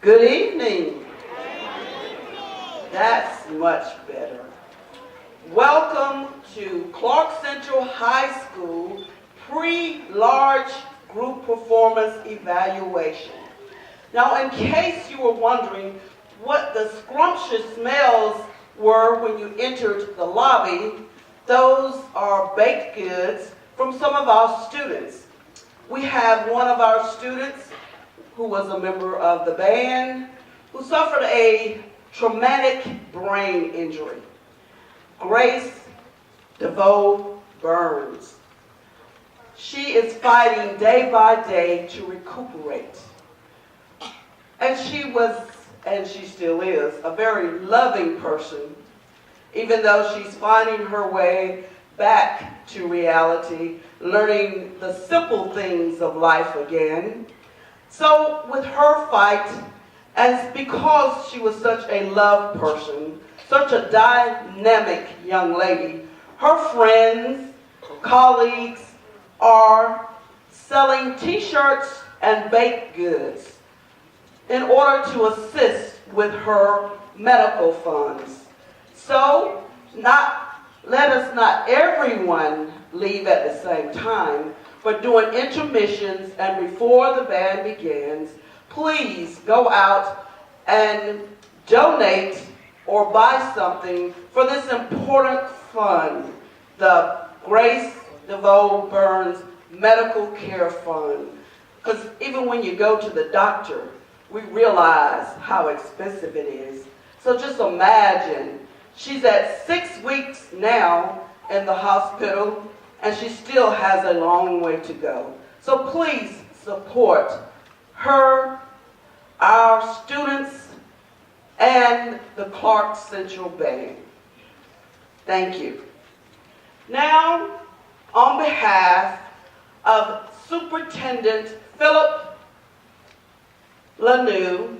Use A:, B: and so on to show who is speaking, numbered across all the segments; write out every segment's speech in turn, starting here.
A: Good evening. That's much better. Welcome to Clark Central High School pre-large group performance evaluation. Now, in case you were wondering what the scrumptious smells were when you entered the lobby, those are baked goods from some of our students. We have one of our students who was a member of the band who suffered a traumatic brain injury. Grace DeVoe Burns. She is fighting day by day to recuperate. And she was, and she still is, a very loving person, even though she's finding her way back to reality, learning the simple things of life again. So with her fight, and because she was such a loved person, such a dynamic young lady, her friends, colleagues are selling t-shirts and baked goods in order to assist with her medical funds. So let us not everyone leave at the same time, but during intermissions and before the band begins, please go out and donate or buy something for this important fund, the Grace DeVoe Burns Medical Care Fund. Because even when you go to the doctor, we realize how expensive it is. So just imagine, she's at 6 weeks now in the hospital, and she still has a long way to go. So please support her, our students, and the Clark Central Band. Thank you. Now, on behalf of Superintendent Philip Lanou,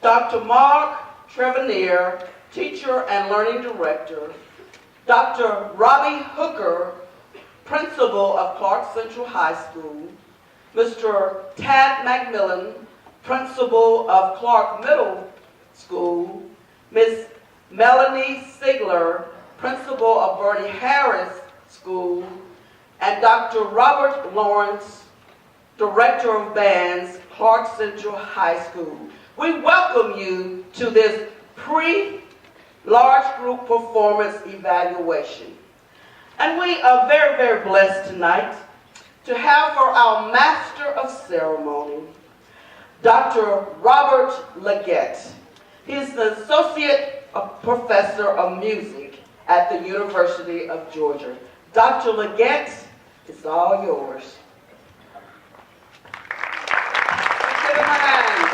A: Dr. Mark Trevanier, Teacher and Learning Director, Dr. Robbie Hooker, Principal of Clark Central High School, Mr. Tad McMillan, Principal of Clark Middle School, Ms. Melanie Sigler, Principal of Byrne Harris School, and Dr. Robert Lawrence, Director of Bands, Clark Central High School. We welcome you to this pre-large group performance evaluation. And we are very, very blessed tonight to have for our Master of Ceremony, Dr. Robert Leggett. He is the Associate Professor of Music at the University of Georgia. Dr. Leggett, it's all yours. Give him a hand.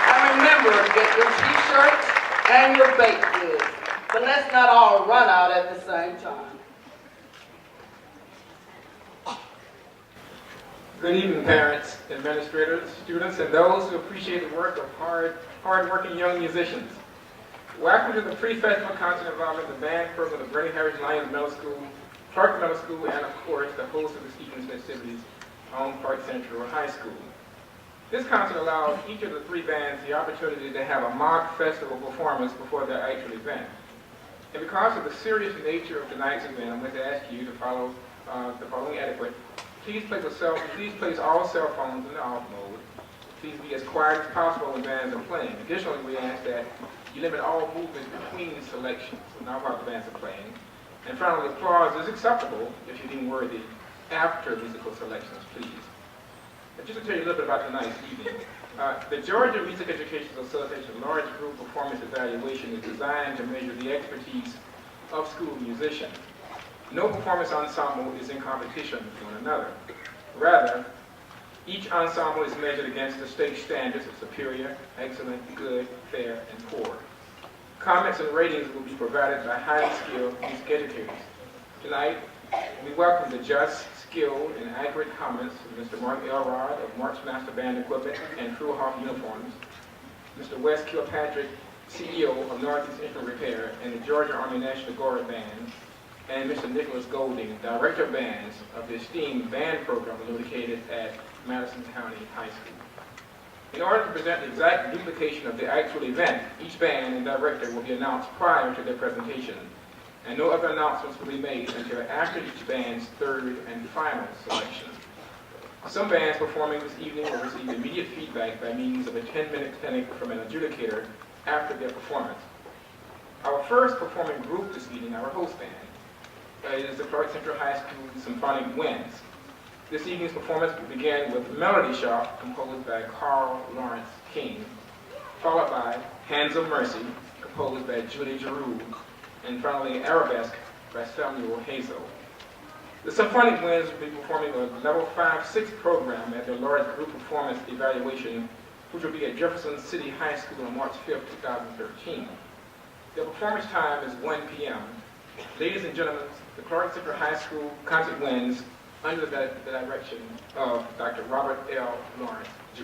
A: And remember, get your t-shirts and your baked goods. But let's not all run out at the same time.
B: Good evening, parents, administrators, students, and those who appreciate the work of hard-working young musicians. Welcome to the pre-festival concert involving the band program of Byrne Harris Lions Middle School, Clark Middle School, and of course, the host of this evening's festivities on Clark Central High School. This concert allows each of the three bands the opportunity to have a mock festival performance before their actual event. And because of the serious nature of tonight's event, I'm going to ask you to follow the following etiquette. Please place all cell phones in the off mode. Please be as quiet as possible when bands are playing. Additionally, we ask that you limit all movement between selections, so not while the bands are playing. And finally, applause is acceptable if you deem worthy after musical selections, please. And just to tell you a little bit about tonight's evening, the Georgia Music Education Association Large Group Performance Evaluation is designed to measure the expertise of school musicians. No performance ensemble is in competition with one another. Rather, each ensemble is measured against the state standards of superior, excellent, good, fair, and poor. Comments and ratings will be provided by highly skilled music educators. Tonight, we welcome the just, skilled, and accurate comments of Mr. Mark Elrod of Mark's Master Band Equipment and Truehoff Uniforms, Mr. Wes Kilpatrick, CEO of Northeast Instrument Repair and the Georgia Army National Guard Band, and Mr. Nicholas Golding, Director of Bands of the esteemed band program located at Madison County High School. In order to present the exact duplication of the actual event, each band and director will be announced prior to their presentation, and no other announcements will be made until after each band's third and final selection. Some bands performing this evening will receive immediate feedback by means of a 10-minute clinic from an adjudicator after their performance. Our first performing group this evening, our host band, is the Clark Central High School Symphonic Winds. This evening's performance will begin with Melody Shop, composed by Carl Lawrence King, followed by Hands of Mercy, composed by Julie Giroux, and finally Arabesque by Samuel Hazel. The Symphonic Winds will be performing a level 5-6 program at their large group performance evaluation, which will be at Jefferson City High School on March 5, 2013. Their performance time is 1 p.m. Ladies and gentlemen, the Clark Central High School Concert Winds under the direction of Dr. Robert L. Lawrence, Jr.